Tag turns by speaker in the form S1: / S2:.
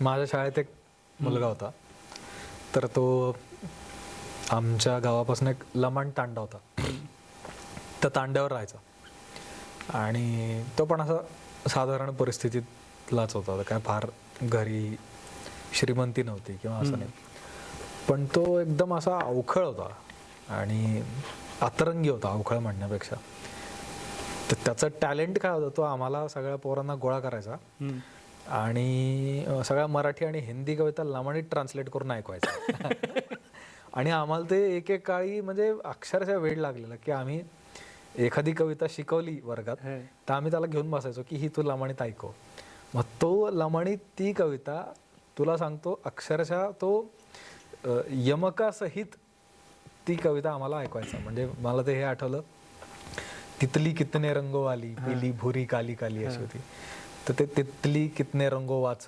S1: माझ्या शाळेत एक मुलगा होता, तर तो आमच्या गावापासून एक लमाण तांडा होता, त्या तांड्यावर राहायचा आणि तो पण असा साधारण परिस्थितीतलाच होता, काय फार घरी श्रीमंती नव्हती किंवा असं नाही, पण तो एकदम असा अवखळ होता आणि अतरंगी होता, अवखळ म्हणण्यापेक्षा. तर त्याचं टॅलेंट काय होतं, तो आम्हाला सगळ्या पोरांना गोळा करायचा आणि सगळ्या मराठी आणि हिंदी कविता लमाणीत ट्रान्सलेट करून ऐकवायचा. आणि आम्हाला ते एक एक काळी म्हणजे अक्षरशः वेळ लागलेला की आम्ही एखादी कविता शिकवली वर्गात तर आम्ही त्याला घेऊन बसायचो की ही तू लमाणीत ऐकव. मग तो लमाणीत ती कविता तुला सांगतो अक्षरशः तो यमकासहित ती कविता आम्हाला ऐकवायचा. म्हणजे मला ते हे आठवलं, तितली कितने रंगो वाली, पिली भुरी काली काली अशी होती. तर ते तितली कितने रंगो वाच